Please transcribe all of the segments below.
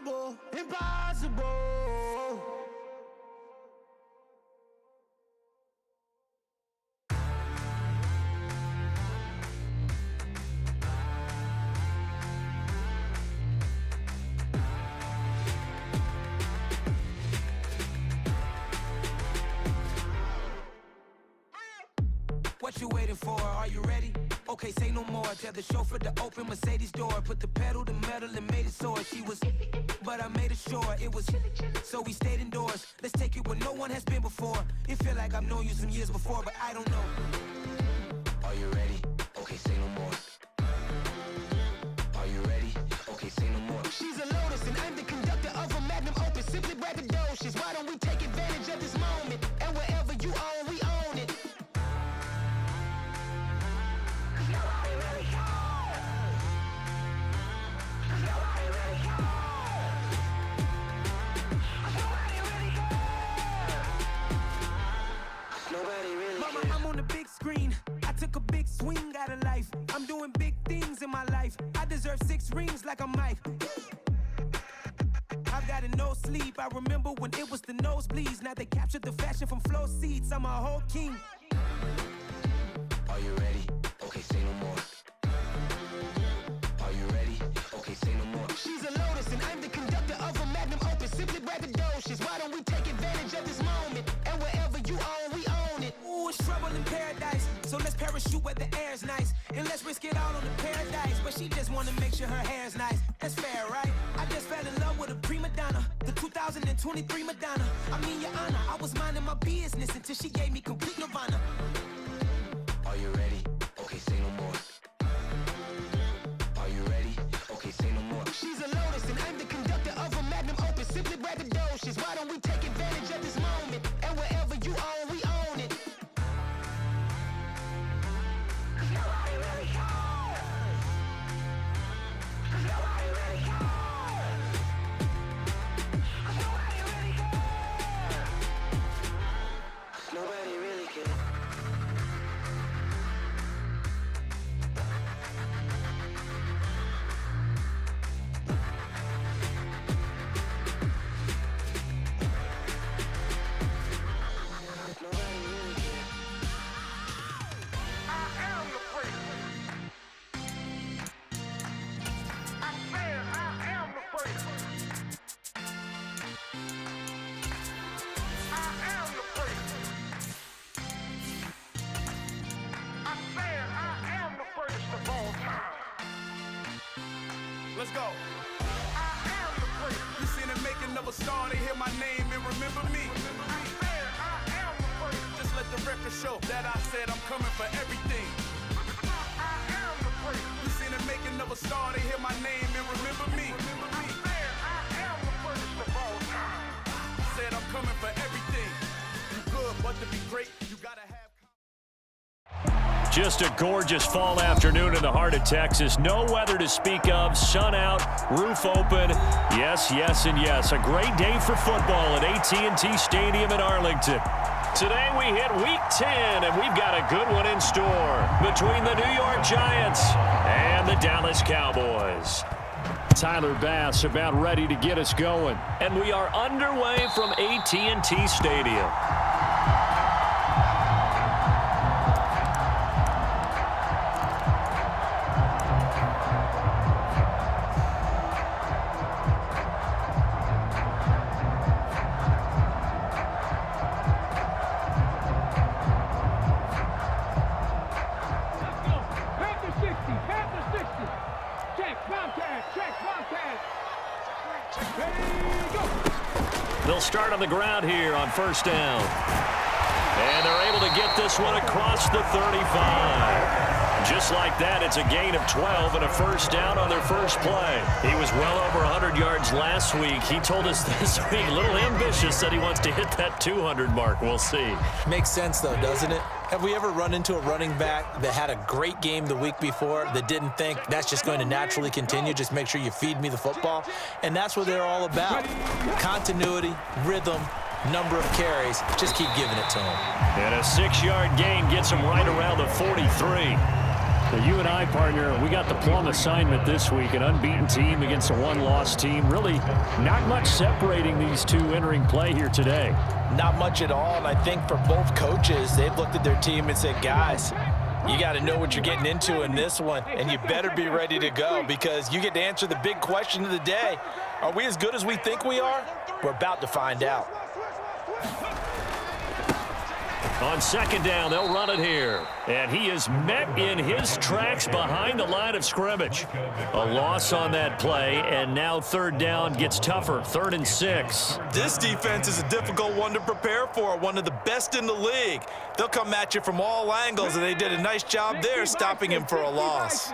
impossible, impossible. What you waiting for? Are you ready? Okay, say no more. Tell the chauffeur to open Mercedes door. Put the pedal to metal and made it soar. She was, but I made it sure it was. So we stayed indoors. Let's take it where no one has been before. It feel like I've known you some years before, but I don't know. Are you ready? Okay, say no more. Are you ready? Okay, say no more. She's a Lotus and I'm the conductor of a Magnum Opus. Simply braggadocious. Why don't we take advantage of this moment? And wherever you own, we own it. Mama, I'm on the big screen. I took a big swing out of life. I'm doing big things in my life. I deserve 6 rings like I'm Mike. I've got no sleep. I remember when it was the nosebleeds. Now they captured the fashion from flow seats. I'm a whole king. Are you ready? Okay, say no more. Are you ready? Okay, say no more. She's a Lotus and I'm the conductor of a Magnum Opus. Simply braggadocious. Why don't we take advantage of this moment? And wherever you own, we own it. Ooh, it's trouble in paradise. So let's parachute where the air's nice. And let's risk it all on the paradise. But she just wanna make sure her hair's nice. That's fair, right? I just fell in love with a prima donna. The 2023 Madonna. I mean, your honor, I was minding my business until she gave me complete nirvana. Are you ready? Okay, say no more. Are you ready? Okay, say no more. She's a Lotus and I'm the conductor of a Magnum Opus. Simply braggadocious. Why don't we take advantage of this moment? And wherever you own, we own it. Nobody really cares. Nobody really cares. Nobody really cares. Nobody really cares. Let's go. You seen the making of a star, they hear my name and remember me. Just let the record show that I said I'm coming for everything. You seen the making of a star, they hear my name and remember me. Said I'm coming for everything. You good, but to be great, you gotta have. Just a gorgeous fall afternoon in the heart of Texas. No weather to speak of. Sun out, roof open. Yes, yes, and yes. A great day for football at AT&T Stadium in Arlington. Today we hit Week 10, and we've got a good one in store between the New York Giants and the Dallas Cowboys. Tyler Bass about ready to get us going. And we are underway from AT&T Stadium. They'll start on the ground here on first down. And they're able to get this one across the 35. Just like that, it's a gain of 12 and a first down on their first play. He was well over 100 yards last week. He told us this week, a little ambitious, said he wants to hit that 200 mark. We'll see. Makes sense, though, doesn't it? Have we ever run into a running back that had a great game the week before that didn't think that's just going to naturally continue? Just make sure you feed me the football. And that's what they're all about. Continuity, rhythm, number of carries. Just keep giving it to him. And a 6-yard gain gets him right around the 43. Now, you and I, partner, we got the plum assignment this week, an unbeaten team against a one-loss team. Really not much separating these two entering play here today. Not much at all, and I think for both coaches, they've looked at their team and said, guys, you got to know what you're getting into in this one, and you better be ready to go because you get to answer the big question of the day. Are we as good as we think we are? We're about to find out. On second down, they'll run it here. And he is met in his tracks behind the line of scrimmage. A loss on that play, and now third down gets tougher. 3rd and 6. This defense is a difficult one to prepare for, one of the best in the league. They'll come at you from all angles, and they did a nice job there stopping him for a loss.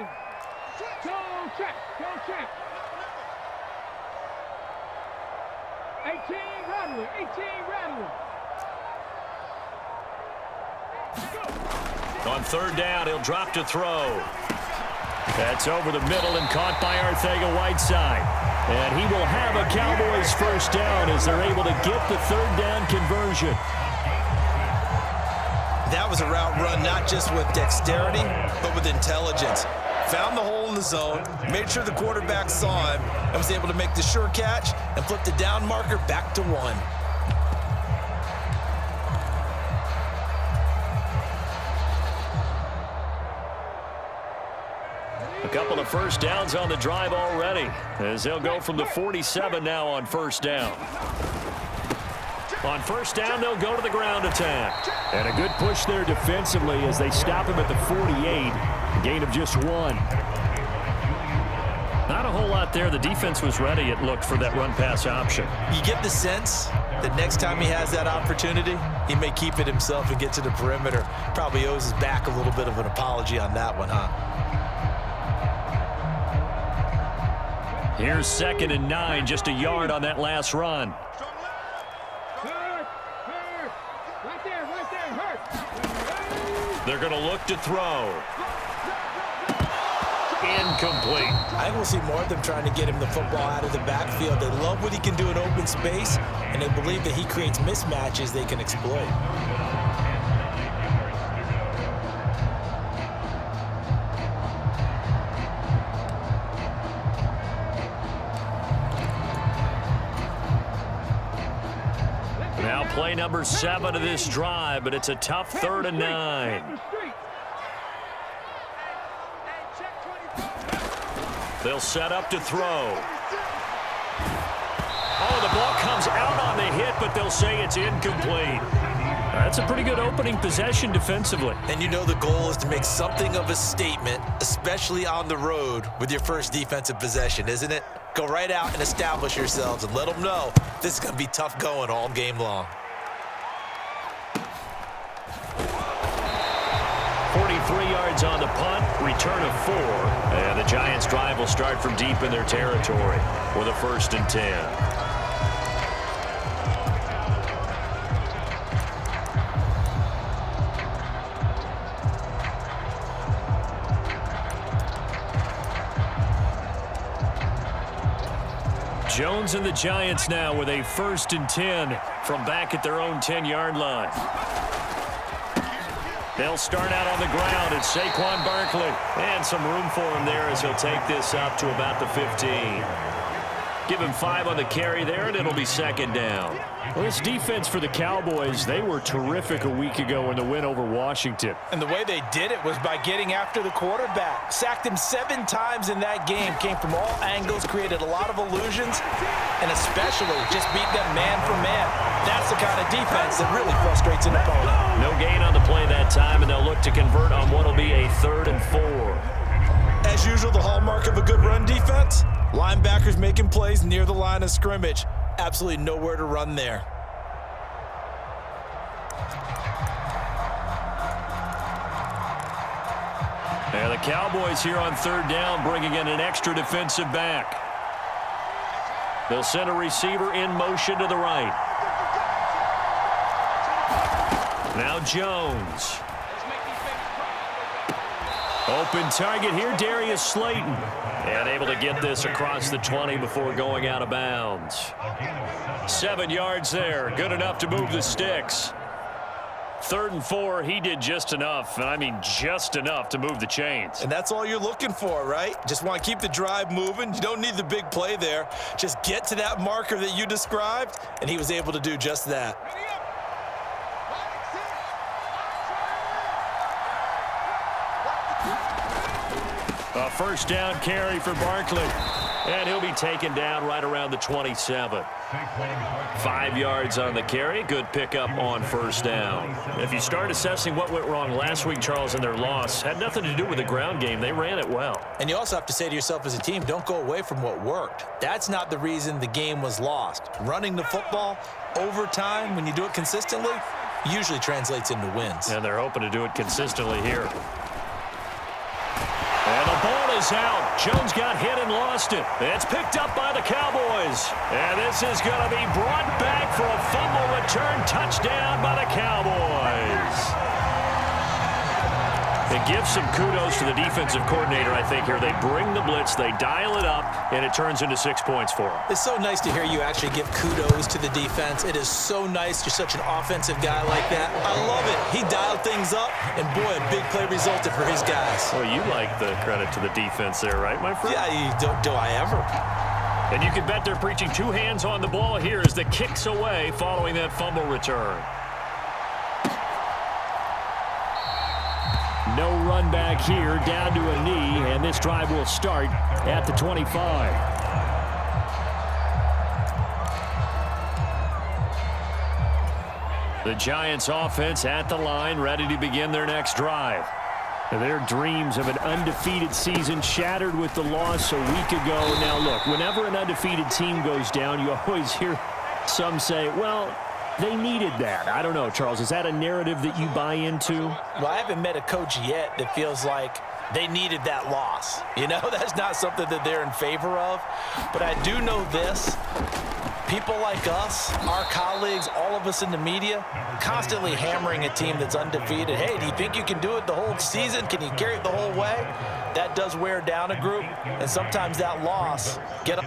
On third down, he'll drop to throw. That's over the middle and caught by Arcega-Whiteside. And he will have a Cowboys first down as they're able to get the third down conversion. That was a route run not just with dexterity, but with intelligence. Found the hole in the zone, made sure the quarterback saw him, and was able to make the sure catch and flip the down marker back to 1. A couple of first downs on the drive already, as they'll go from the 47 now on first down. On first down, they'll go to the ground attack. And a good push there defensively as they stop him at the 48. A gain of just 1. Not a whole lot there. The defense was ready, it looked, for that run-pass option. You get the sense that next time he has that opportunity, he may keep it himself and get to the perimeter. Probably owes his back a little bit of an apology on that one, huh? Here's 2nd and 9, just a yard on that last run. They're going to look to throw. Incomplete. I think we'll see more of them trying to get him the football out of the backfield. They love what he can do in open space, and they believe that he creates mismatches they can exploit. Now play number 7 of this drive, but it's a tough 3rd and 9. They'll set up to throw. Oh, the ball comes out on the hit, but they'll say it's incomplete. That's a pretty good opening possession defensively. And you know the goal is to make something of a statement, especially on the road with your first defensive possession, isn't it? Go right out and establish yourselves and let them know this is going to be tough going all game long. 43 yards on the punt, return of 4. And the Giants' drive will start from deep in their territory with a 1st and 10. Jones and the Giants now with a 1st and 10 from back at their own 10-yard line. They'll start out on the ground. It's Saquon Barkley. And some room for him there as he'll take this up to about the 15. Give him 5 on the carry there, and it'll be 2nd down. Well, this defense for the Cowboys, they were terrific a week ago in the win over Washington. And the way they did it was by getting after the quarterback. Sacked him 7 times in that game. Came from all angles, created a lot of illusions, and especially just beat them man for man. That's the kind of defense that really frustrates an opponent. No gain on the play that time, and they'll look to convert on what will be a 3rd and 4. As usual, the hallmark of a good run defense, linebackers making plays near the line of scrimmage. Absolutely nowhere to run there. And the Cowboys here on 3rd down bringing in an extra defensive back. They'll send a receiver in motion to the right. Now Jones. Open target here, Darius Slayton. And able to get this across the 20 before going out of bounds. 7 yards there. Good enough to move the sticks. 3rd and 4, he did just enough, and I mean just enough to move the chains. And that's all you're looking for, right? Just want to keep the drive moving. You don't need the big play there. Just get to that marker that you described, and he was able to do just that. A 1st down carry for Barkley, and he'll be taken down right around the 27. 5 yards on the carry. Good pickup on 1st down. If you start assessing what went wrong last week, Charles, in their loss, had nothing to do with the ground game. They ran it well. And you also have to say to yourself as a team, don't go away from what worked. That's not the reason the game was lost. Running the football over time, when you do it consistently, usually translates into wins. And they're hoping to do it consistently here. And the ball is out. Jones got hit and lost it. It's picked up by the Cowboys. And this is going to be brought back for a fumble return touchdown by the Cowboys. It gives some kudos to the defensive coordinator, I think, here. They bring the blitz, they dial it up, and it turns into 6 points for them. It's so nice to hear you actually give kudos to the defense. It is so nice. You're such an offensive guy like that. I love it. He dialed things up, and boy, a big play resulted for his guys. Well, you like the credit to the defense there, right, my friend? Yeah, do I ever? And you can bet they're preaching 2 hands on the ball here as the kick's away following that fumble return. No run back here, down to a knee, and this drive will start at the 25. The Giants offense at the line, ready to begin their next drive. Their dreams of an undefeated season shattered with the loss a week ago. Now look, whenever an undefeated team goes down, you always hear some say, well, they needed that. I don't know, Charles. Is that a narrative that you buy into? Well, I haven't met a coach yet that feels like they needed that loss. You know, that's not something that they're in favor of. But I do know this. People like us, our colleagues, all of us in the media, constantly hammering a team that's undefeated. Hey, do you think you can do it the whole season? Can you carry it the whole way? That does wear down a group. And sometimes that loss, get up.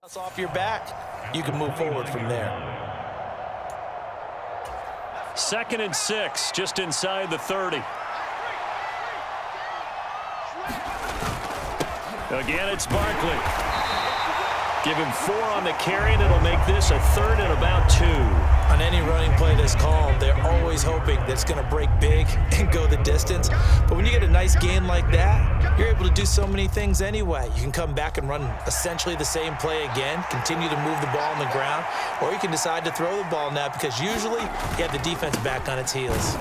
Off your back, you can move forward from there. 2nd and 6, just inside the 30. Again, it's Barkley. Give him 4 on the carry, and it'll make this a 3rd and about 2. On any running play that's called, they're always hoping that it's going to break big and go the distance. But when you get a nice gain like that, you're able to do so many things anyway. You can come back and run essentially the same play again, continue to move the ball on the ground, or you can decide to throw the ball now because usually you have the defense back on its heels.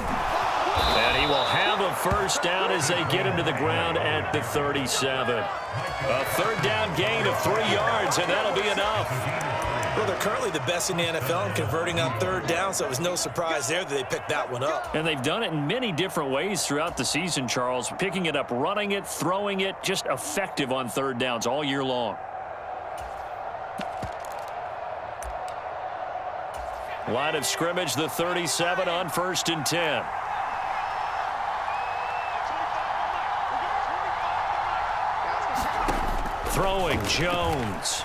And he will have a 1st down as they get him to the ground at the 37. A 3rd down gain of 3 yards, and that'll be enough. Well, they're currently the best in the NFL in converting on 3rd down, so it was no surprise there that they picked that one up. And they've done it in many different ways throughout the season, Charles. Picking it up, running it, throwing it, just effective on 3rd downs all year long. Line of scrimmage, the 37 on 1st and 10. Throwing, Jones.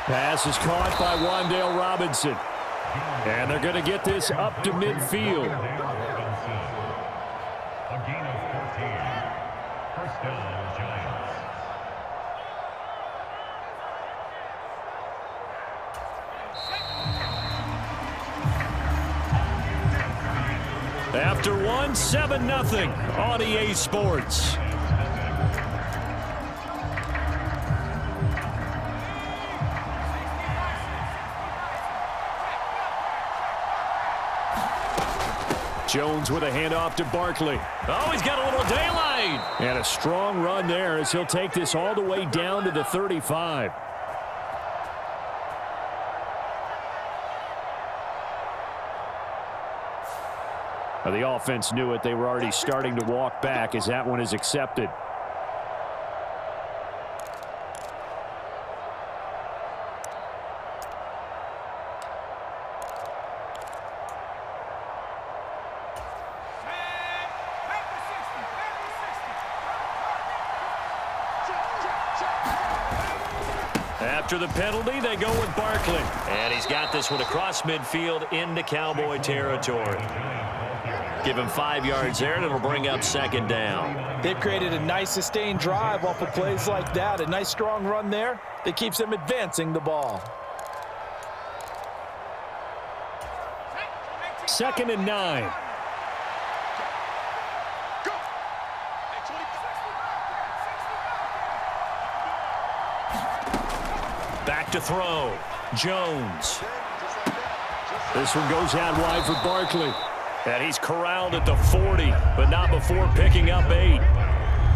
Pass is caught by Wan'Dale Robinson. And they're going to get this up to midfield. A gain of 14. 1st down, Giants. After 1, 7-0 on EA Sports. Jones with a handoff to Barkley. Oh, he's got a little daylight. And a strong run there as he'll take this all the way down to the 35. Now, the offense knew it. They were already starting to walk back as that one is accepted. After the penalty, they go with Barkley. And he's got this one across midfield into Cowboy territory. Give him 5 yards there, and it'll bring up 2nd down. They've created a nice sustained drive off of plays like that. A nice strong run there that keeps them advancing the ball. 2nd and 9. Back to throw. Jones. This one goes out wide for Barkley. And he's corralled at the 40, but not before picking up 8.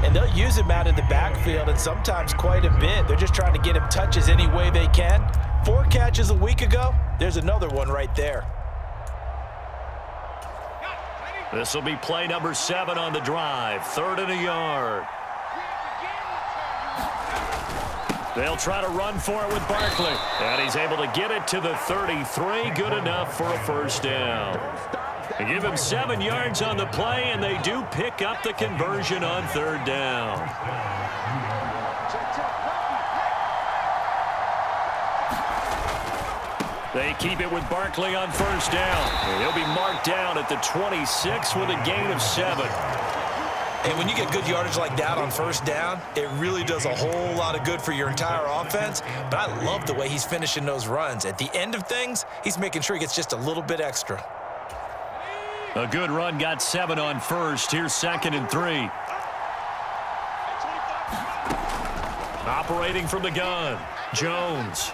And they'll use him out in the backfield, and sometimes quite a bit. They're just trying to get him touches any way they can. 4 catches a week ago. There's another one right there. This will be play number 7 on the drive. 3rd and a yard. They'll try to run for it with Barkley. And he's able to get it to the 33. Good enough for a 1st down. They give him 7 yards on the play, and they do pick up the conversion on 3rd down. They keep it with Barkley on 1st down. He'll be marked down at the 26 with a gain of 7. And when you get good yardage like that on 1st down, it really does a whole lot of good for your entire offense. But I love the way he's finishing those runs. At the end of things, he's making sure he gets just a little bit extra. A good run, got 7 on 1st. Here's 2nd and 3. Operating from the gun, Jones.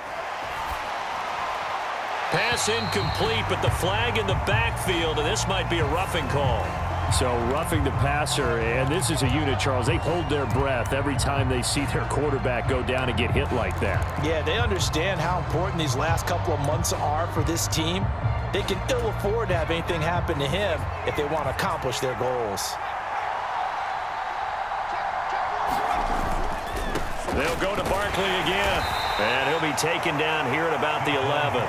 Pass incomplete, but the flag in the backfield, and this might be a roughing call. So roughing the passer, and this is a unit, Charles. They hold their breath every time they see their quarterback go down and get hit like that. Yeah, they understand how important these last couple of months are for this team. They can ill afford to have anything happen to him if they want to accomplish their goals. They'll go to Barkley again, and he'll be taken down here at about the 11.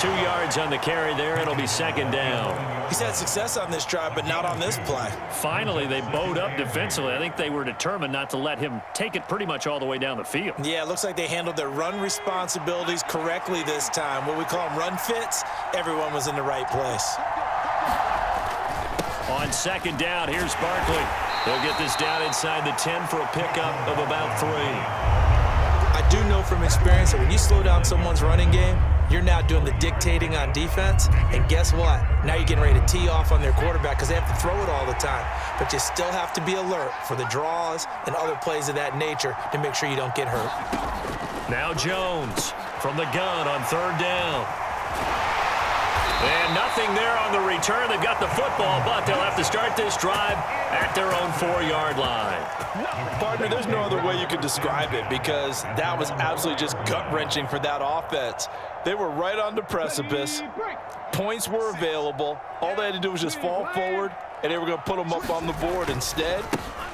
2 yards on the carry there. It'll be second down. He's had success on this drive, but not on this play. Finally, they bowed up defensively. I think they were determined not to let him take it pretty much all the way down the field. Yeah, it looks like they handled their run responsibilities correctly this time. What we call them run fits, everyone was in the right place. On second down, here's Barkley. He'll get this down inside the 10 for a pickup of about 3. I do know from experience that when you slow down someone's running game, you're now doing the dictating on defense. And guess what? Now you're getting ready to tee off on their quarterback because they have to throw it all the time. But you still have to be alert for the draws and other plays of that nature to make sure you don't get hurt. Now Jones from the gun on third down. And nothing there on the return. They've got the football, but they'll have to start this drive at their own 4-yard line. Partner, there's no other way you could describe it because that was absolutely just gut-wrenching for that offense. They were right on the precipice. Points were available. All they had to do was just fall forward, and they were going to put them up on the board. Instead,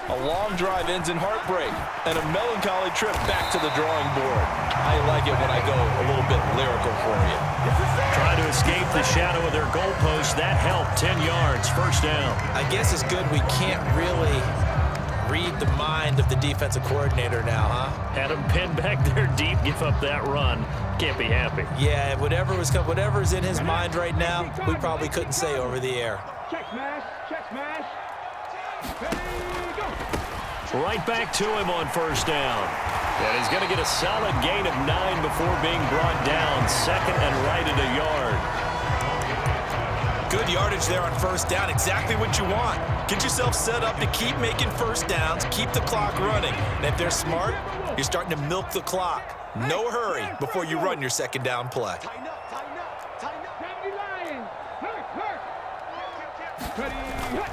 a long drive ends in heartbreak and a melancholy trip back to the drawing board. I like it when I go a little bit lyrical for you. Try to escape the shadow of their goalpost. That helped. 10 yards, first down. I guess it's good we can't really read the mind of the defensive coordinator now, huh? Had him pinned back there deep, give up that run. Can't be happy. Yeah, whatever's in his mind right now, we probably couldn't say over the air. Check smash, check smash. Right back to him on first down. And he's going to get a solid gain of 9 before being brought down. Second and right at a yard. Good yardage there on first down. Exactly what you want. Get yourself set up to keep making first downs, keep the clock running. And if they're smart, you're starting to milk the clock. No hurry before you run your second down play. Tighten up, tighten up, tighten up. Daddy Lion. Hurt. Ready, hit.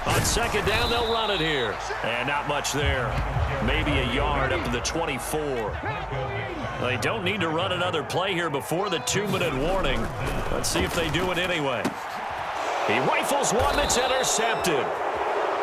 On second down, they'll run it here. And not much there. Maybe a yard up to the 24. They don't need to run another play here before the 2-minute warning. Let's see if they do it anyway. He rifles one that's intercepted.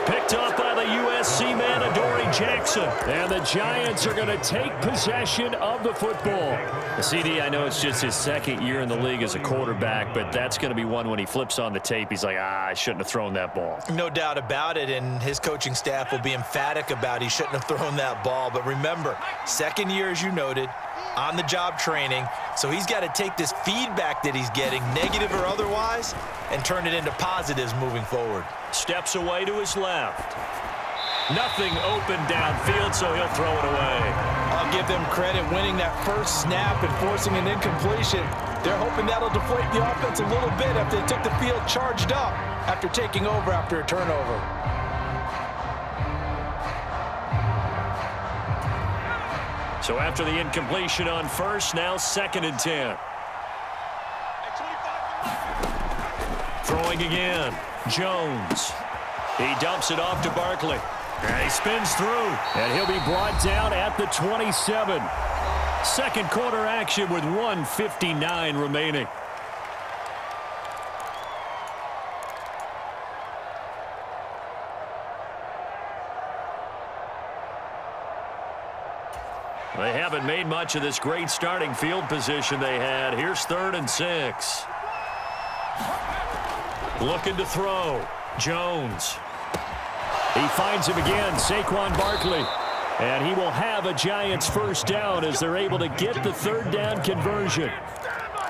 Picked up by the USC man, Adoree Jackson. And the Giants are going to take possession of the football. The CD, I know it's just his second year in the league as a quarterback, but that's going to be one when he flips on the tape. He's like, I shouldn't have thrown that ball. No doubt about it, and his coaching staff will be emphatic about he shouldn't have thrown that ball. But remember, second year, as you noted, on-the-job training, so he's got to take this feedback that he's getting, negative or otherwise, and turn it into positives moving forward. Steps away to his left. Nothing open downfield, so he'll throw it away. I'll give them credit winning that first snap and forcing an incompletion. They're hoping that'll deflate the offense a little bit after they took the field charged up after taking over after a turnover. So after the incompletion on first, now second and 10. Throwing again. Jones. He dumps it off to Barkley. And he spins through. And he'll be brought down at the 27. Second quarter action with 1:59 remaining. They haven't made much of this great starting field position they had. Here's 3rd and 6. Looking to throw. Jones. He finds him again, Saquon Barkley. And he will have a Giants first down as they're able to get the 3rd down conversion.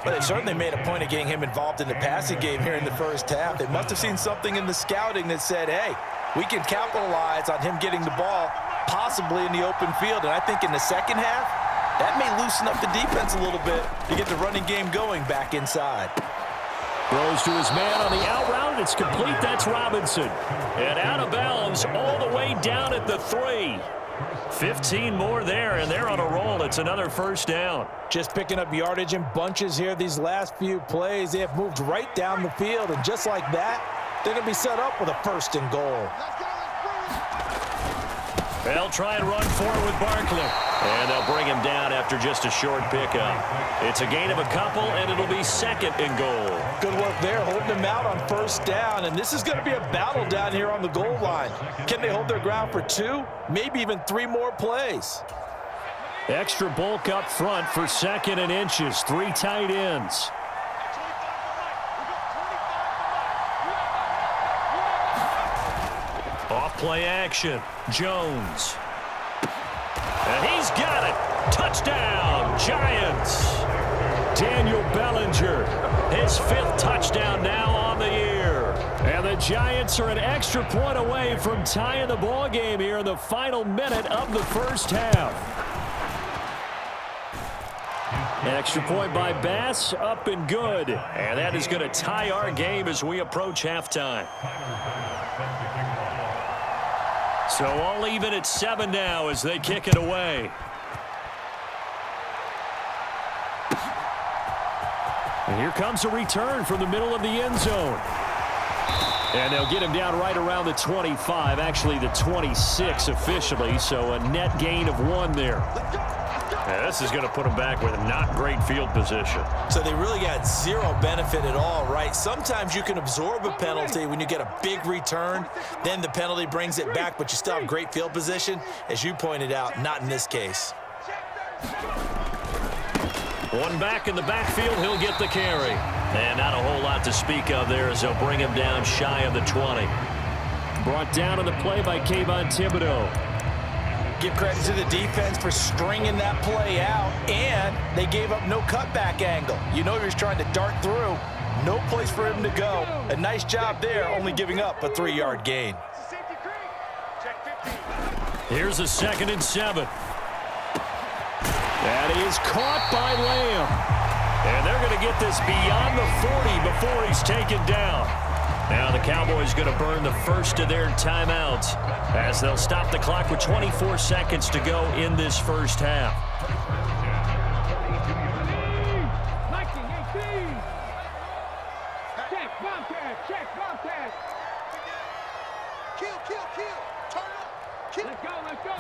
But they certainly made a point of getting him involved in the passing game here in the first half. They must have seen something in the scouting that said, hey, we can capitalize on him getting the ball possibly in the open field. And I think in the second half, that may loosen up the defense a little bit to get the running game going back inside. Throws to his man on the out route. It's complete. That's Robinson. And out of bounds all the way down at the 3. 15 more there, and they're on a roll. It's another first down. Just picking up yardage in bunches here these last few plays. They have moved right down the field, and just like that, they're going to be set up with a 1st and goal. They'll try and run forward with Barkley. And they'll bring him down after just a short pickup. It's a gain of a couple, and it'll be 2nd and goal. Good work there, holding him out on first down. And this is going to be a battle down here on the goal line. Can they hold their ground for 2, maybe even 3 more plays? Extra bulk up front for 2nd and inches. 3 tight ends. Off play action. Jones. And he's got it. Touchdown, Giants. Daniel Bellinger, his 5th touchdown now on the year. And the Giants are an extra point away from tying the ball game here in the final minute of the first half. Extra point by Bass, up and good. And that is going to tie our game as we approach halftime. So all even at 7 now as they kick it away. And here comes a return from the middle of the end zone. And they'll get him down right around the 25, actually the 26 officially, so a net gain of 1 there. Yeah, this is going to put them back with not great field position. So they really got 0 benefit at all, right? Sometimes you can absorb a penalty when you get a big return, then the penalty brings it back, but you still have great field position. As you pointed out, not in this case. One back in the backfield, he'll get the carry. And not a whole lot to speak of there as they'll bring him down shy of the 20. Brought down on the play by Kayvon Thibodeau. Give credit to the defense for stringing that play out, and they gave up no cutback angle. You know he was trying to dart through. No place for him to go. A nice job there, only giving up a 3-yard gain. Here's a 2nd and 7. That is caught by Lamb. And they're going to get this beyond the 40 before he's taken down. Now the Cowboys going to burn the first of their timeouts as they'll stop the clock with 24 seconds to go in this first half. 19, 18. Check, Bobcat, check, Bobcat. Kill. Turn up. Kill. Let's go.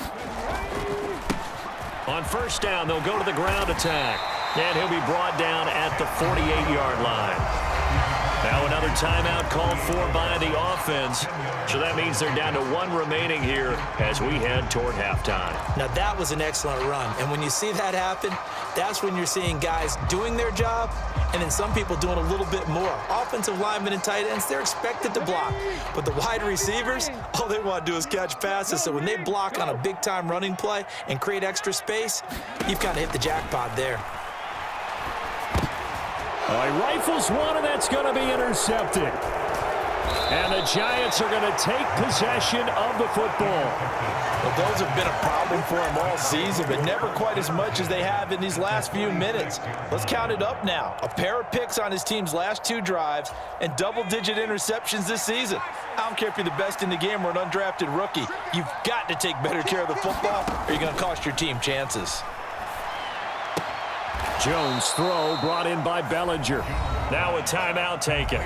On first down, they'll go to the ground attack. And he'll be brought down at the 48-yard line. Now another timeout called for by the offense. So that means they're down to 1 remaining here as we head toward halftime. Now that was an excellent run. And when you see that happen, that's when you're seeing guys doing their job and then some people doing a little bit more. Offensive linemen and tight ends, they're expected to block. But the wide receivers, all they want to do is catch passes. So when they block on a big-time running play and create extra space, you've kind of hit the jackpot there. He rifles one, and that's going to be intercepted. And the Giants are going to take possession of the football. Well, those have been a problem for him all season, but never quite as much as they have in these last few minutes. Let's count it up now. A pair of picks on his team's last 2 drives and double-digit interceptions this season. I don't care if you're the best in the game or an undrafted rookie. You've got to take better care of the football or you're going to cost your team chances. Jones' throw brought in by Bellinger. Now a timeout taken.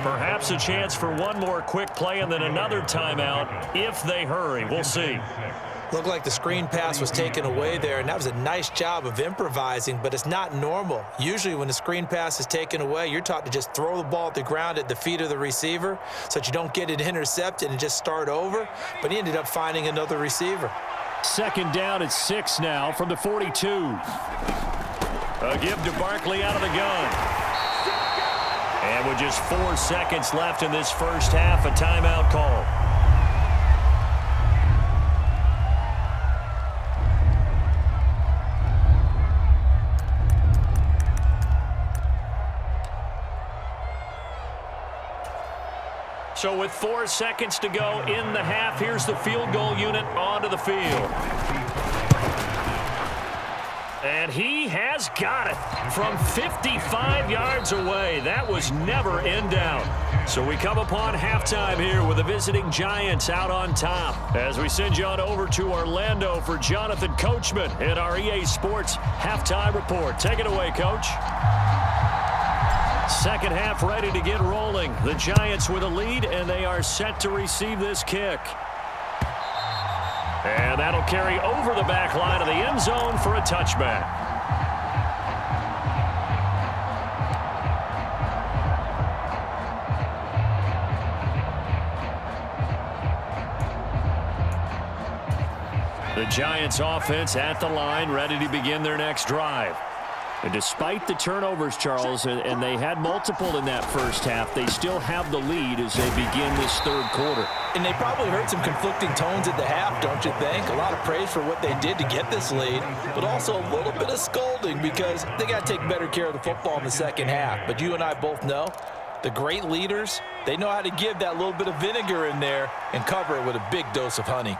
Perhaps a chance for one more quick play and then another timeout if they hurry. We'll see. Looked like the screen pass was taken away there, and that was a nice job of improvising, but it's not normal. Usually when the screen pass is taken away, you're taught to just throw the ball at the ground at the feet of the receiver so that you don't get it intercepted and just start over, but he ended up finding another receiver. 2nd down at 6 now from the 42. A give to Barkley out of the gun. And with just 4 seconds left in this first half, a timeout call. So with 4 seconds to go in the half, here's the field goal unit onto the field. And he has got it from 55 yards away. That was never in doubt. So we come upon halftime here with the visiting Giants out on top. As we send you on over to Orlando for Jonathan Coachman in our EA Sports Halftime Report. Take it away, Coach. Second half ready to get rolling. The Giants with a lead, and they are set to receive this kick. And that'll carry over the back line of the end zone for a touchback. The Giants offense at the line, ready to begin their next drive. And despite the turnovers, Charles, and they had multiple in that first half, they still have the lead as they begin this third quarter. And they probably heard some conflicting tones at the half, don't you think? A lot of praise for what they did to get this lead, but also a little bit of scolding because they got to take better care of the football in the second half. But you and I both know the great leaders, they know how to give that little bit of vinegar in there and cover it with a big dose of honey.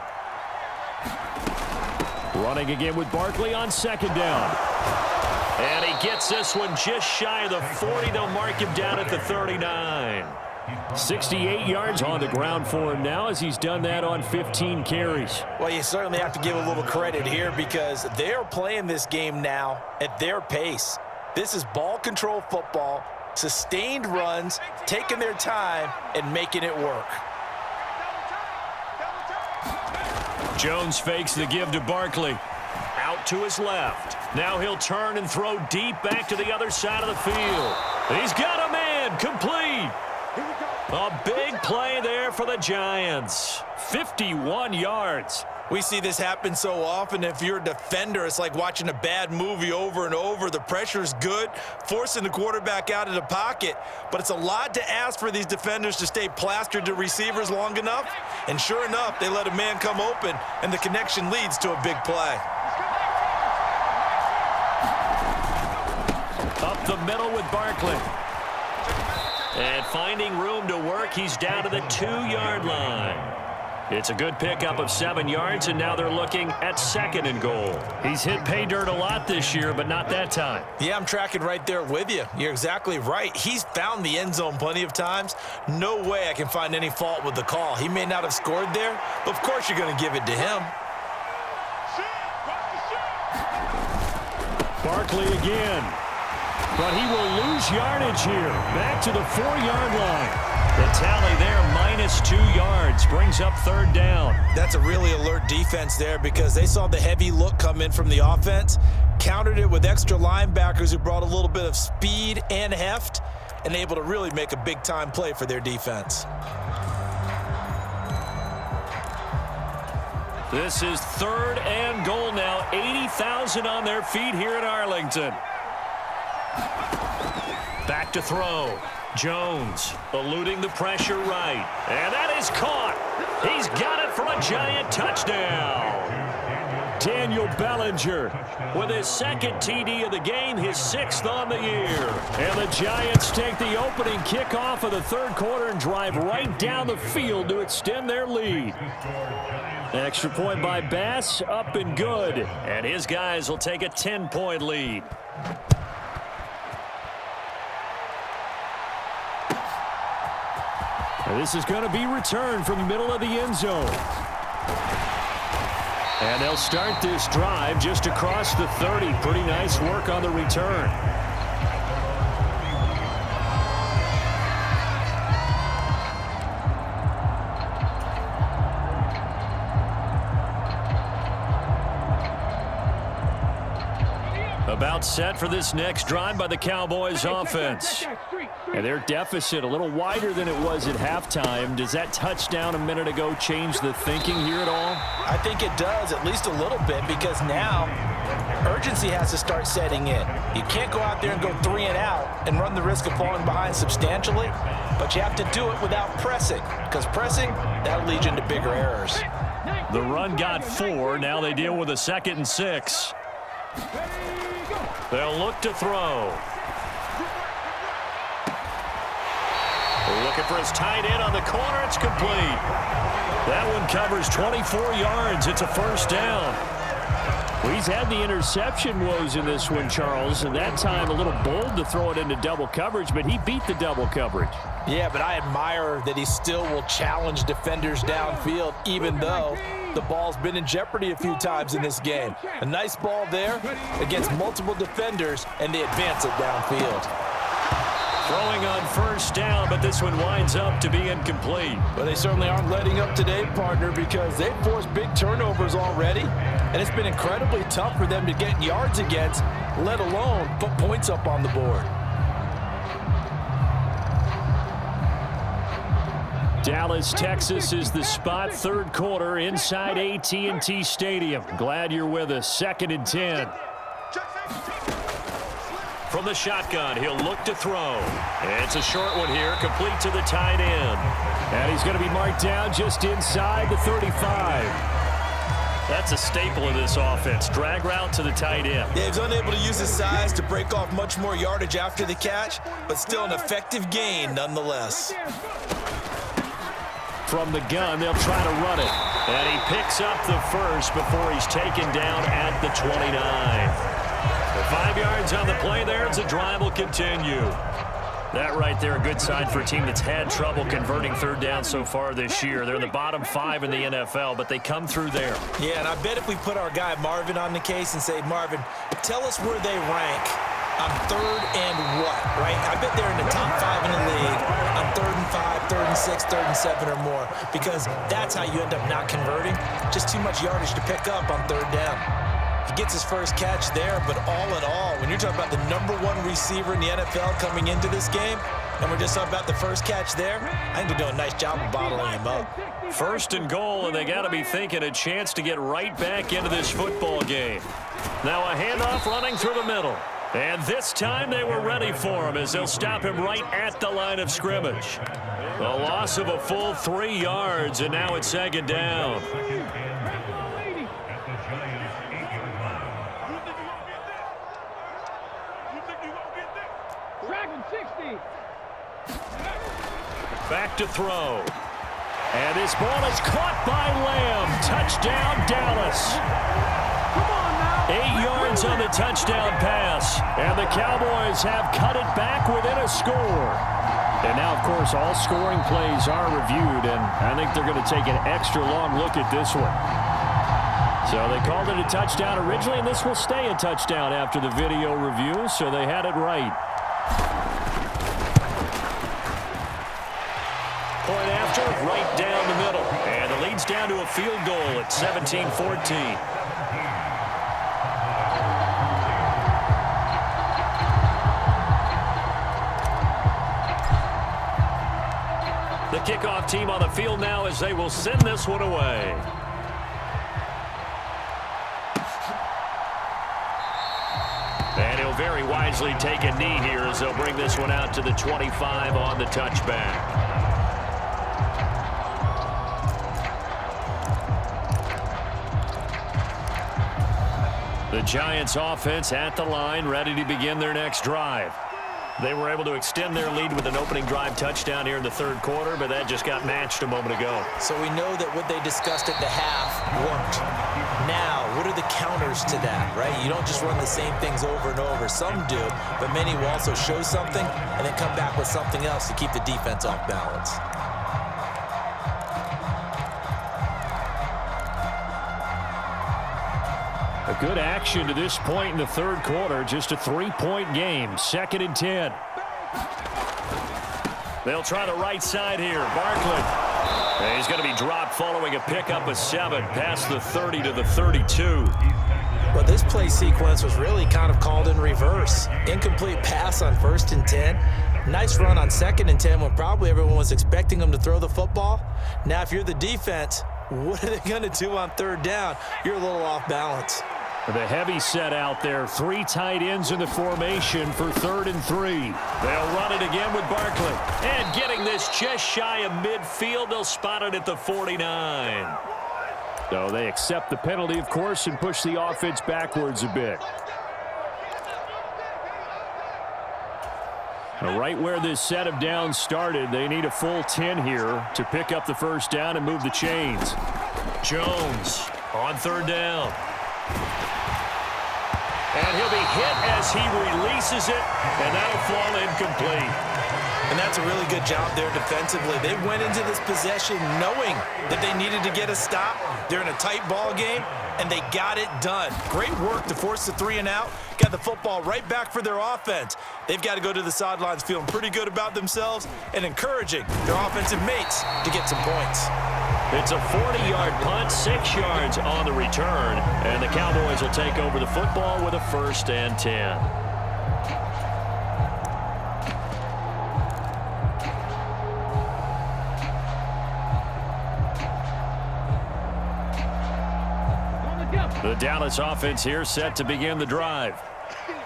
Running again with Barkley on second down. And he gets this one just shy of the 40. They'll mark him down at the 39. 68 yards on the ground for him now as he's done that on 15 carries. Well, you certainly have to give a little credit here because they're playing this game now at their pace. This is ball control football, sustained runs, taking their time, and making it work. Jones fakes the give to Barkley. Out to his left. Now he'll turn and throw deep back to the other side of the field. He's got a man. Complete. A big play there for the Giants. 51 yards. We see this happen so often. If you're a defender, it's like watching a bad movie over and over. The pressure's good, forcing the quarterback out of the pocket. But it's a lot to ask for these defenders to stay plastered to receivers long enough. And sure enough, they let a man come open, and the connection leads to a big play. Up the middle with Barkley. And finding room to work, he's down to the 2-yard line. It's a good pickup of 7 yards, and now they're looking at second and goal. He's hit pay dirt a lot this year, but not that time. Yeah, I'm tracking right there with you. You're exactly right. He's found the end zone plenty of times. No way I can find any fault with the call. He may not have scored there, but of course you're going to give it to him. Barkley again. But he will lose yardage here. Back to the 4-yard line. The tally there, -2 yards, brings up third down. That's a really alert defense there because they saw the heavy look come in from the offense, countered it with extra linebackers who brought a little bit of speed and heft, and able to really make a big-time play for their defense. This is third and goal now. 80,000 on their feet here in Arlington. Back to throw. Jones eluding the pressure right. And that is caught. He's got it for a Giant touchdown. Daniel Bellinger with his second TD of the game, his 6th on the year. And the Giants take the opening kickoff of the third quarter and drive right down the field to extend their lead. Extra point by Bass, up and good. And his guys will take a 10-point lead. And this is going to be returned from the middle of the end zone. And they'll start this drive just across the 30. Pretty nice work on the return. About set for this next drive by the Cowboys offense. And their deficit a little wider than it was at halftime. Does that touchdown a minute ago change the thinking here at all? I think it does, at least a little bit, because now urgency has to start setting in. You can't go out there and go 3 and out and run the risk of falling behind substantially, but you have to do it without pressing, because pressing, that'll lead you into bigger errors. The run got 4. Now they deal with a 2nd and 6. They'll look to throw. Looking for his tight end on the corner. It's complete. That one covers 24 yards. It's a first down. Well, he's had the interception woes in this one, Charles, and that time a little bold to throw it into double coverage, but he beat the double coverage. Yeah, but I admire that he still will challenge defenders downfield, even though the ball's been in jeopardy a few times in this game. A nice ball there against multiple defenders, and they advance it downfield. Throwing on first down, but this one winds up to be incomplete. But they certainly aren't letting up today, partner, because they've forced big turnovers already, and it's been incredibly tough for them to get yards against, let alone put points up on the board. Dallas, Texas is the spot. Third quarter inside AT&T Stadium. Glad you're with us. 2nd and 10. From the shotgun, he'll look to throw. It's a short one here, complete to the tight end. And he's going to be marked down just inside the 35. That's a staple of this offense. Drag route to the tight end. Yeah, he's unable to use his size to break off much more yardage after the catch, but still an effective gain nonetheless. From the gun, they'll try to run it. And he picks up the first before he's taken down at the 29. 5 yards on the play there as the drive will continue. That right there, a good sign for a team that's had trouble converting third down so far this year. They're in the bottom 5 in the NFL, but they come through there. Yeah, and I bet if we put our guy Marvin on the case and say, Marvin, tell us where they rank on third and what, right? I bet they're in the top 5 in the league on 3rd and 5, 3rd and 6, 3rd and 7 or more, because that's how you end up not converting. Just too much yardage to pick up on third down. He gets his first catch there, but all in all, when you're talking about the #1 receiver in the NFL coming into this game, and we're just talking about the first catch there, I think they're doing a nice job of bottling him up. 1st and goal, and they got to be thinking a chance to get right back into this football game. Now a handoff running through the middle. And this time they were ready for him as they'll stop him right at the line of scrimmage. A loss of a full 3 yards, and now it's 2nd down. Back to throw. And this ball is caught by Lamb. Touchdown, Dallas. 8 yards on the touchdown pass. And the Cowboys have cut it back within a score. And now, of course, all scoring plays are reviewed, and I think they're going to take an extra long look at this one. So they called it a touchdown originally, and this will stay a touchdown after the video review, so they had it right. Point after, right down the middle. And the lead's down to a field goal at 17-14. The kickoff team on the field now as they will send this one away. And he'll very wisely take a knee here as they'll bring this one out to the 25 on the touchback. The Giants offense at the line, ready to begin their next drive. They were able to extend their lead with an opening drive touchdown here in the 3rd quarter, but that just got matched a moment ago. So we know that what they discussed at the half worked. Now, what are the counters to that, right? You don't just run the same things over and over. Some do, but many will also show something and then come back with something else to keep the defense off balance. A good action to this point in the 3rd quarter. Just a 3-point game. 2nd and 10. They'll try the right side here. Barkley. And he's going to be dropped following a pickup of 7 past the 30 to the 32. Well, this play sequence was really kind of called in reverse. Incomplete pass on 1st and 10. Nice run on 2nd and 10 when probably everyone was expecting them to throw the football. Now, if you're the defense, what are they going to do on 3rd down? You're a little off balance. The heavy set out there. 3 tight ends in the formation for 3rd and 3. They'll run it again with Barkley. And getting this just shy of midfield, they'll spot it at the 49. So they accept the penalty, of course, and push the offense backwards a bit. Now, right where this set of downs started, they need a full 10 here to pick up the 1st down and move the chains. Jones on 3rd down. And he'll be hit as he releases it, and that'll fall incomplete. And that's a really good job there defensively. They went into this possession knowing that they needed to get a stop. They're in a tight ball game, and they got it done. Great work to force the 3 and out. Got the football right back for their offense. They've got to go to the sidelines feeling pretty good about themselves and encouraging their offensive mates to get some points. It's a 40-yard punt, 6 yards on the return, and the Cowboys will take over the football with a 1st and 10. The Dallas offense here set to begin the drive.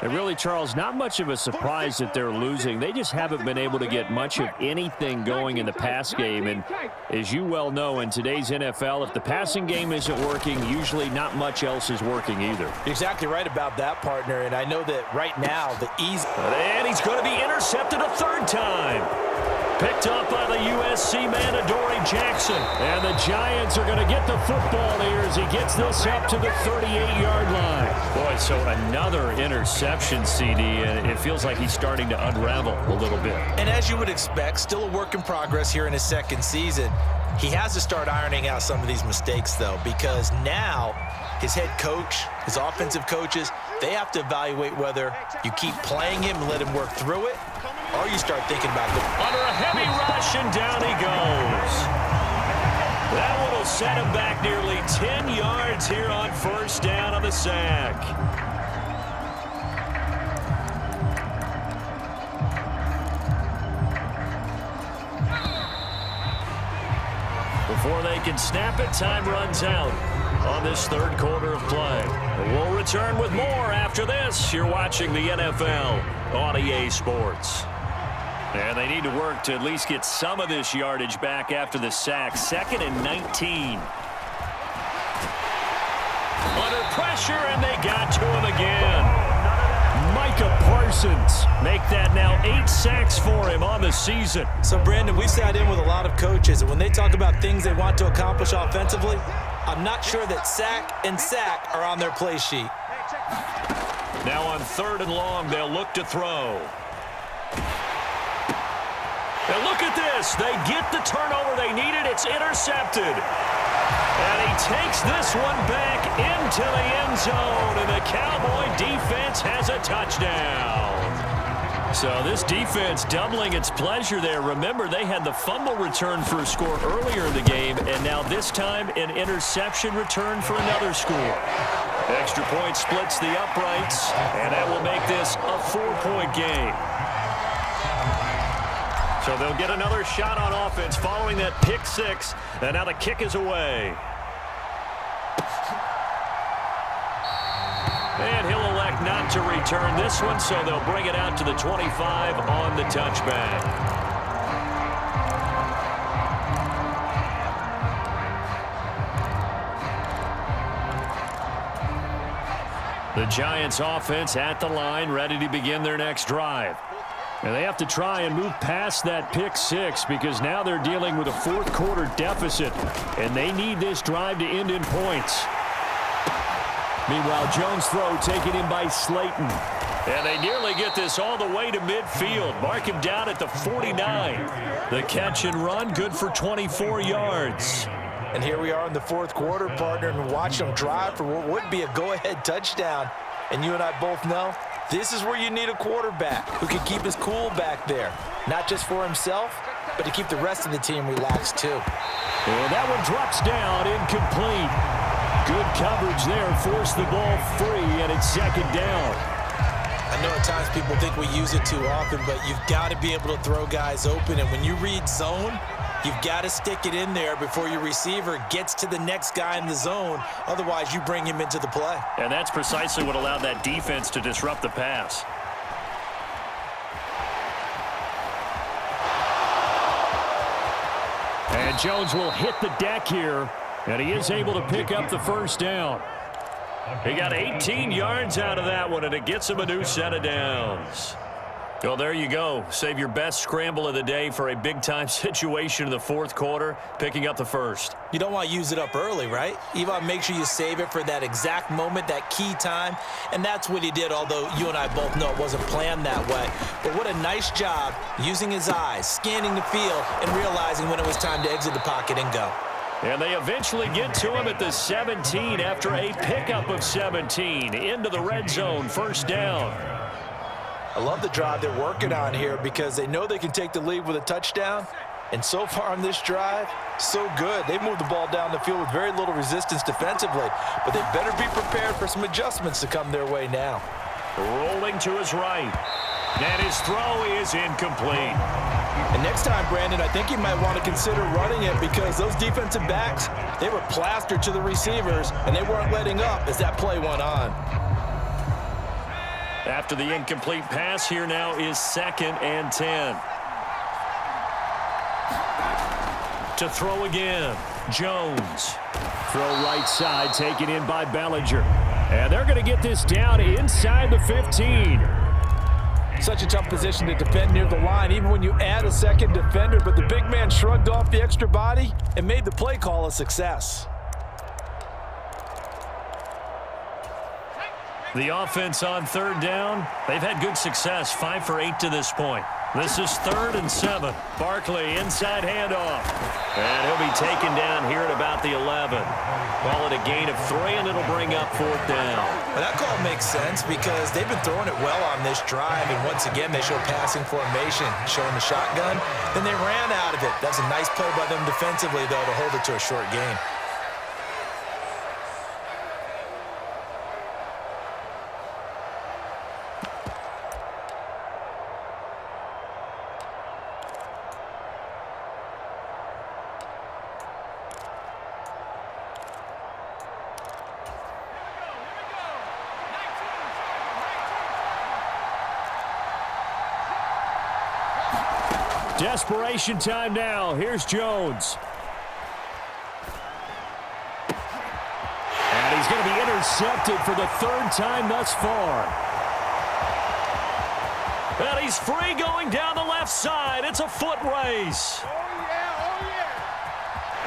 And really, Charles, not much of a surprise that they're losing. They just haven't been able to get much of anything going in the pass game. And as you well know, in today's NFL, if the passing game isn't working, usually not much else is working either. You're exactly right about that, partner. And I know that right now, the ease... And he's going to be intercepted a third time. Picked up by the USC man, Adoree Jackson. And the Giants are going to get the football here as he gets this up to the 38-yard line. Boy, so another interception, CD, and it feels like he's starting to unravel a little bit. And as you would expect, still a work in progress here in his second season. He has to start ironing out some of these mistakes, though, because now his head coach, his offensive coaches, they have to evaluate whether you keep playing him and let him work through it, or you start thinking about the... Under a heavy rush, and down he goes. That one will set him back nearly 10 yards here on first down on the sack. Before they can snap it, time runs out on this third quarter of play. We'll return with more after this. You're watching the NFL on EA Sports. And they need to work to at least get some of this yardage back after the sack. 2nd and 19. Under pressure, and they got to him again. Micah Parsons make that now 8 sacks for him on the season. So, Brandon, we sat in with a lot of coaches, and when they talk about things they want to accomplish offensively, I'm not sure that sack and sack are on their play sheet. Now on 3rd and long, they'll look to throw. And look at this. They get the turnover they needed. It's intercepted. And he takes this one back into the end zone, and the Cowboy defense has a touchdown. So this defense doubling its pleasure there. Remember, they had the fumble return for a score earlier in the game, and now this time an interception return for another score. Extra point splits the uprights, and that will make this a 4-point game. So they'll get another shot on offense following that pick six, and now the kick is away. And he'll elect not to return this one, so they'll bring it out to the 25 on the touchback. The Giants offense at the line, ready to begin their next drive. And they have to try and move past that pick six because now they're dealing with a fourth quarter deficit, and they need this drive to end in points. Meanwhile, Jones' throw taken in by Slayton. And they nearly get this all the way to midfield. Mark him down at the 49. The catch and run, good for 24 yards. And here we are in the fourth quarter, partner, and watch them drive for what would be a go-ahead touchdown. And you and I both know this is where you need a quarterback who can keep his cool back there. Not just for himself, but to keep the rest of the team relaxed too. And that one drops down, incomplete. Good coverage there, forced the ball free, and it's 2nd down. I know at times people think we use it too often, but you've got to be able to throw guys open. And when you read zone, you've got to stick it in there before your receiver gets to the next guy in the zone. Otherwise, you bring him into the play. And that's precisely what allowed that defense to disrupt the pass. And Jones will hit the deck here, and he is able to pick up the first down. He got 18 yards out of that one, and it gets him a new set of downs. Well, there you go. Save your best scramble of the day for a big-time situation in the fourth quarter, picking up the first. You don't want to use it up early, right? You want to make sure you save it for that exact moment, that key time, and that's what he did, although you and I both know it wasn't planned that way. But what a nice job using his eyes, scanning the field, and realizing when it was time to exit the pocket and go. And they eventually get to him at the 17 after a pickup of 17 into the red zone, first down. I love the drive they're working on here because they know they can take the lead with a touchdown. And so far on this drive, so good. They've moved the ball down the field with very little resistance defensively, but they better be prepared for some adjustments to come their way now. Rolling to his right. And his throw is incomplete. And next time, Brandon, I think you might want to consider running it because those defensive backs, they were plastered to the receivers, and they weren't letting up as that play went on. After the incomplete pass, here now is 2nd and 10. To throw again, Jones. Throw right side, taken in by Bellinger. And they're going to get this down inside the 15. Such a tough position to defend near the line, even when you add a second defender, but the big man shrugged off the extra body and made the play call a success. The offense on 3rd down, they've had good success, 5 for 8 to this point. This is 3rd and 7. Barkley inside handoff. And he'll be taken down here at about the 11. Call it a gain of 3, and it'll bring up 4th down. Well, that call makes sense because they've been throwing it well on this drive, and once again they show passing formation, showing the shotgun. Then they ran out of it. That's a nice play by them defensively, though, to hold it to a short gain. Desperation time now. Here's Jones. And he's going to be intercepted for the 3rd time thus far. And he's free going down the left side. It's a foot race.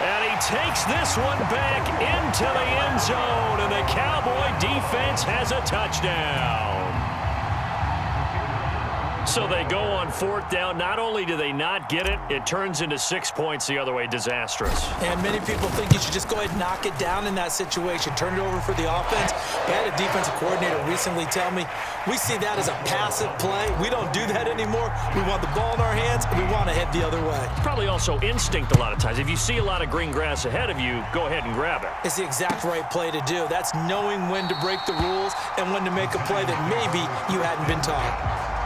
And he takes this one back into the end zone. And the Cowboy defense has a touchdown. So they go on 4th down. Not only do they not get it, it turns into 6 points the other way. Disastrous. And many people think you should just go ahead and knock it down in that situation. Turn it over for the offense. I had a defensive coordinator recently tell me, we see that as a passive play. We don't do that anymore. We want the ball in our hands, and we want to head the other way. Probably also instinct a lot of times. If you see a lot of green grass ahead of you, go ahead and grab it. It's the exact right play to do. That's knowing when to break the rules and when to make a play that maybe you hadn't been taught.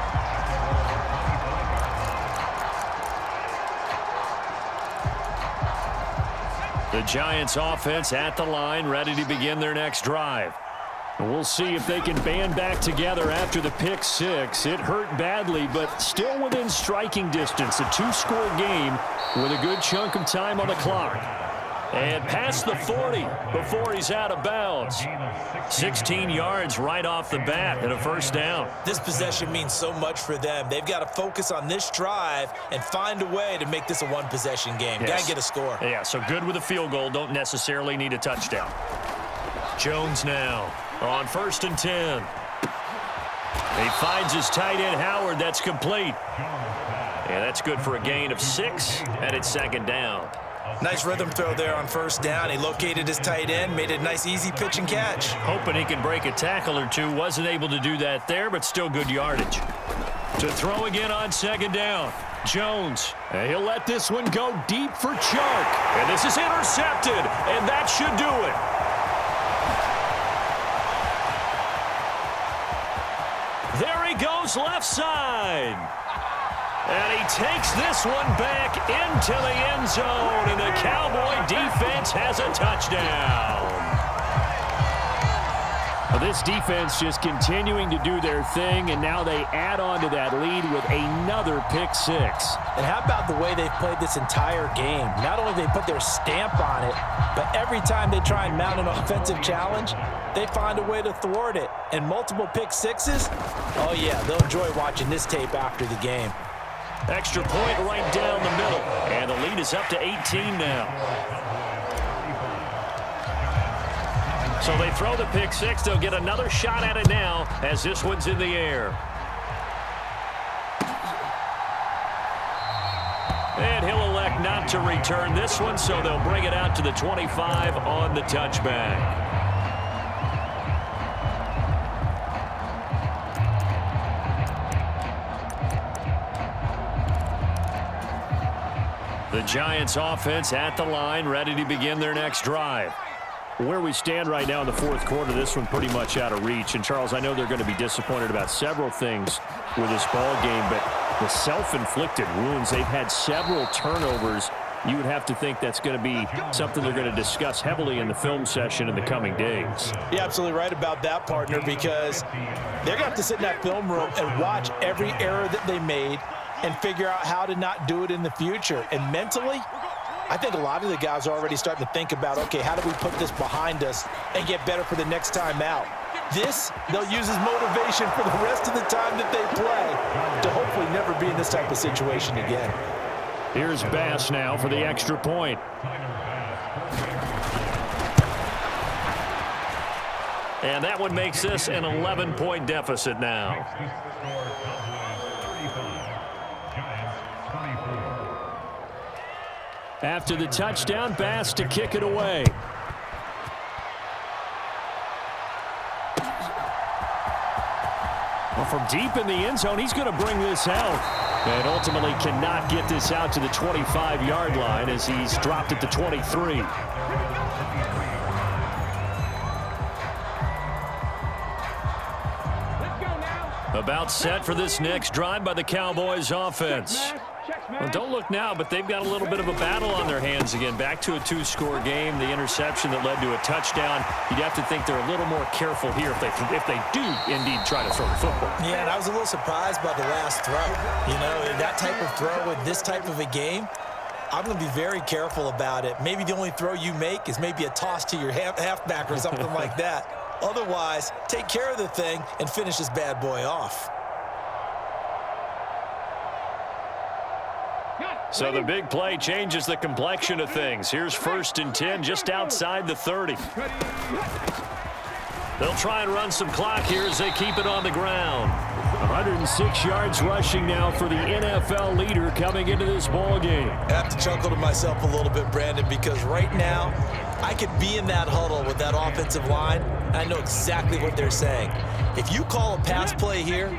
The Giants offense at the line, ready to begin their next drive. We'll see if they can band back together after the pick 6. It hurt badly, but still within striking distance. A 2-score game with a good chunk of time on the clock. And past the 40 before he's out of bounds. 16 yards right off the bat and a 1st down. This possession means so much for them. They've got to focus on this drive and find a way to make this a 1-possession game. Yes. Got to get a score. Yeah, so good with a field goal. Don't necessarily need a touchdown. Jones now on 1st and 10. He finds his tight end, Howard. That's complete. Yeah, that's good for a gain of 6, and it's 2nd down. Nice rhythm throw there on 1st down. He located his tight end, made it a nice easy pitch and catch. Hoping he can break a tackle or two. Wasn't able to do that there, but still good yardage. To throw again on 2nd down. Jones, and he'll let this one go deep for Chark. And this is intercepted, and that should do it. There he goes left side. And he takes this one back into the end zone, and the Cowboy defense has a touchdown. Well, this defense just continuing to do their thing, and now they add on to that lead with another pick 6. And how about the way they've played this entire game? Not only they put their stamp on it, but every time they try and mount an offensive challenge, they find a way to thwart it. And multiple pick 6s, oh yeah, they'll enjoy watching this tape after the game. Extra point right down the middle. And the lead is up to 18 now. So they throw the pick 6. They'll get another shot at it now as this one's in the air. And he'll elect not to return this one, so they'll bring it out to the 25 on the touchback. The Giants offense at the line, ready to begin their next drive. Where we stand right now in the 4th quarter, this one pretty much out of reach. And, Charles, I know they're going to be disappointed about several things with this ball game, but the self-inflicted wounds. They've had several turnovers. You would have to think that's going to be something they're going to discuss heavily in the film session in the coming days. You're absolutely right about that, partner, because they're going to have to sit in that film room and watch every error that they made and figure out how to not do it in the future. And mentally, I think a lot of the guys are already starting to think about, okay, how do we put this behind us and get better for the next time out? This, they'll use as motivation for the rest of the time that they play to hopefully never be in this type of situation again. Here's Bass now for the extra point. And that one makes this an 11-point deficit now. After the touchdown, Bass to kick it away. Well, from deep in the end zone, he's going to bring this out. And ultimately cannot get this out to the 25-yard line as he's dropped it to 23. About set for this next drive by the Cowboys offense. Well, don't look now, but they've got a little bit of a battle on their hands again. Back to a 2-score game. The interception that led to a touchdown. You'd have to think they're a little more careful here if they do indeed try to throw the football. Yeah, and I was a little surprised by the last throw. You know, that type of throw in this type of a game, I'm going to be very careful about it. Maybe the only throw you make is maybe a toss to your halfback or something like that. Otherwise, take care of the thing and finish this bad boy off. So the big play changes the complexion of things. Here's 1st and 10 just outside the 30. They'll try and run some clock here as they keep it on the ground. 106 yards rushing now for the NFL leader coming into this ball game. I have to chuckle to myself a little bit, Brandon, because right now I could be in that huddle with that offensive line, and I know exactly what they're saying. If you call a pass play here,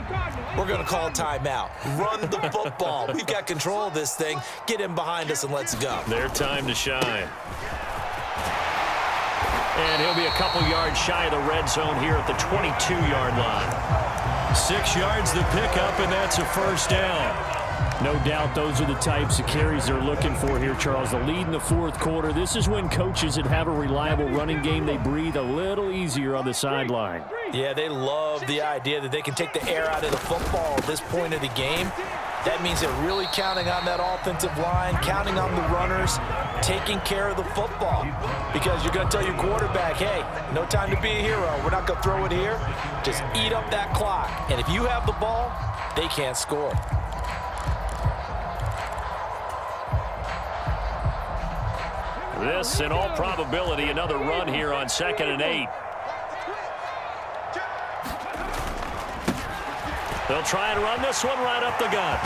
we're going to call a timeout. Run the football. We've got control of this thing. Get him behind us and let's go. Their time to shine. And he'll be a couple yards shy of the red zone here at the 22-yard line. 6 yards the pickup, and that's a first down. No doubt those are the types of carries they're looking for here, Charles. The lead in the 4th quarter. This is when coaches that have a reliable running game, they breathe a little easier on the sideline. Yeah, they love the idea that they can take the air out of the football at this point of the game. That means they're really counting on that offensive line, counting on the runners, taking care of the football. Because you're going to tell your quarterback, hey, no time to be a hero. We're not going to throw it here. Just eat up that clock. And if you have the ball, they can't score. This, in all probability, another run here on 2nd and 8. They'll try and run this one right up the gut.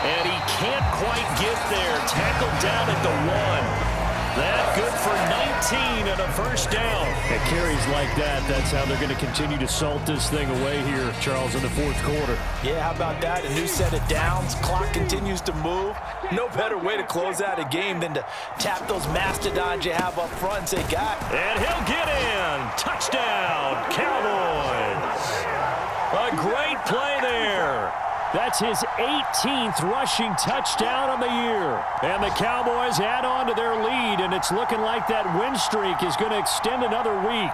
And he can't quite get there. Tackled down at the 1. That good for 19 and a first down. At carries like that, that's how they're going to continue to salt this thing away here, Charles, in the 4th quarter. Yeah, how about that? A new set of downs. Clock continues to move. No better way to close out a game than to tap those mastodons you have up front and say, got it. And he'll get in. Touchdown, Cowboys. A great play there. That's his 18th rushing touchdown of the year. And the Cowboys add on to their lead, and it's looking like that win streak is going to extend another week.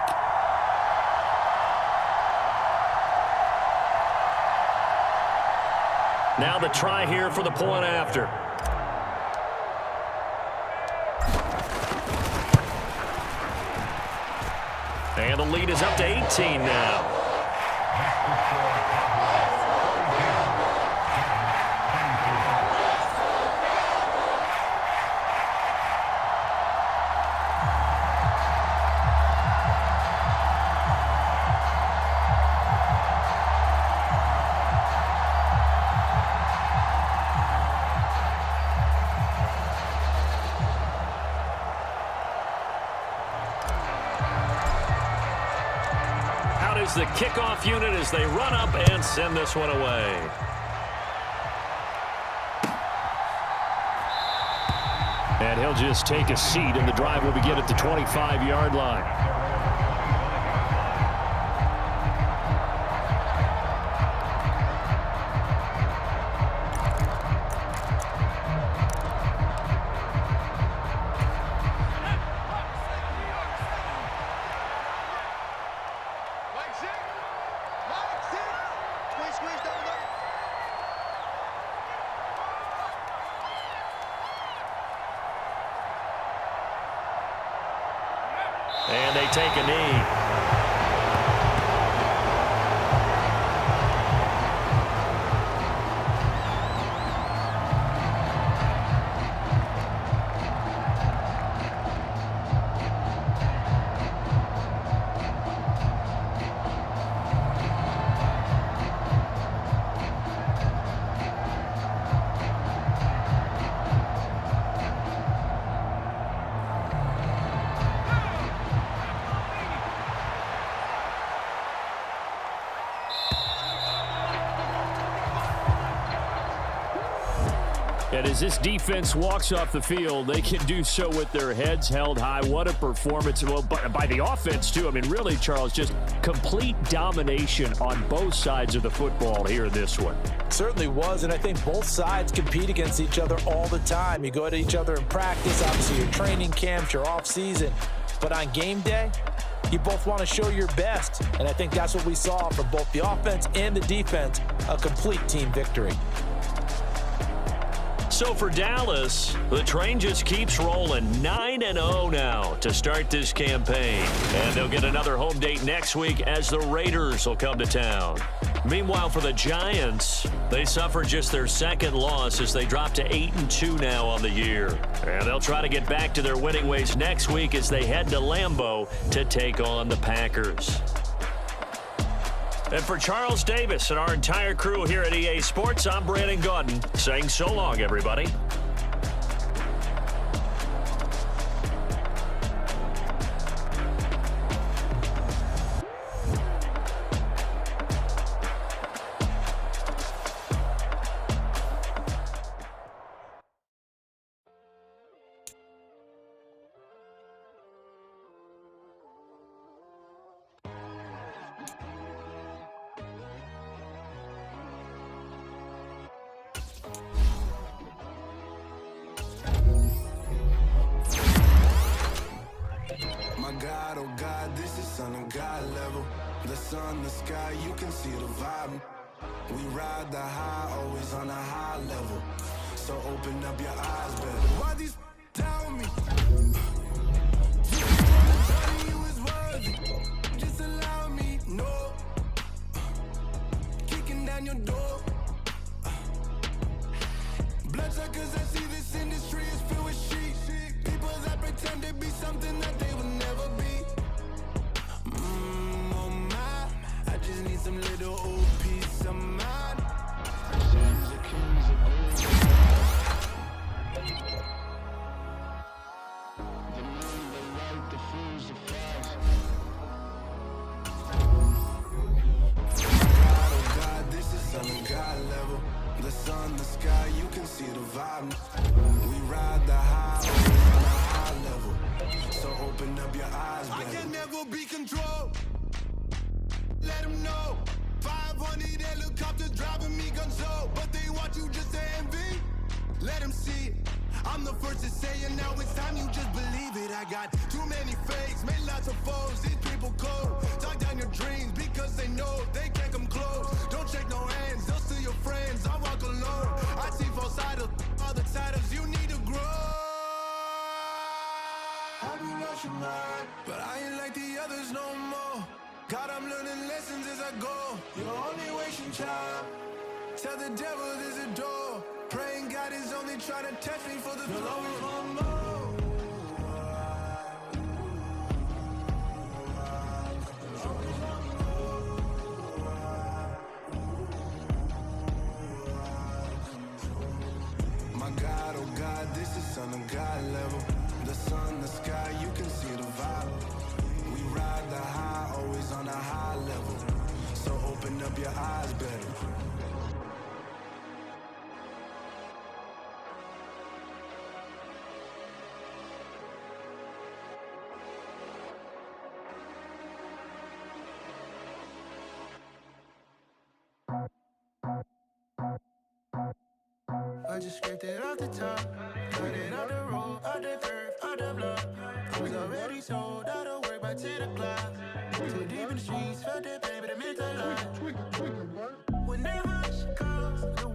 Now the try here for the point after. And the lead is up to 18 now. The kickoff unit as they run up and send this one away. And he'll just take a seat, and the drive will begin at the 25-yard line. take a knee. And as this defense walks off the field, they can do so with their heads held high. What a performance. Well, by the offense, too. I mean, really, Charles, just complete domination on both sides of the football here in this one. Certainly was, and I think both sides compete against each other all the time. You go at each other in practice, obviously your training camps, your off-season. But on game day, you both want to show your best. And I think that's what we saw from both the offense and the defense, a complete team victory. So for Dallas, the train just keeps rolling 9-0 now to start this campaign. And they'll get another home date next week as the Raiders will come to town. Meanwhile, for the Giants, they suffered just their second loss as they drop to 8-2 now on the year. And they'll try to get back to their winning ways next week as they head to Lambeau to take on the Packers. And for Charles Davis and our entire crew here at EA Sports, I'm Brandon Gaudin saying so long, everybody. God, oh God, this is Son of God level. The sun, the sky, you can see the vibe. We ride the high, always on a high level. So open up your eyes, baby. Why these tell me? You is worthy. Just allow me, no. Kicking down your door. Bloodsuckers, I see this industry is filled with sheep. People that pretend to be something that they will never be. Oh my, I just need some little old peace of mind. God, oh God, this is Son of God level. The sun, the sky, you can see the vibe. We ride the high, always on a high level. So open up your eyes, baby. I can never be controlled. Let them know. 500 helicopters driving me gonzo. But they want you just to envy. Let them see it. I'm the first to say it, now it's time you just believe it. I got too many fakes, made lots of foes. These people cold. Talk down your dreams because they know they can't come close. Don't shake no hands, they'll steal your friends. I walk alone. I see false idols, other titles, you need to grow. Have you lost your mind? But I ain't like the others no more. God, I'm learning lessons as I go. You're only wasting time. Tell the devil there's a door. Praying God is only trying to test me for the throne. You'll always want more. My God, oh God, this is Son of God level. The sun, the sky, you can see the vibe. We ride the high, always on a high level. So open up your eyes, baby. I just scraped it off the top, cut it off the road, off the curve, off the block. I was already sold, out of work by 10 o'clock. Too deep in the streets, felt that pain, but it meant a lot. When they rush calls, the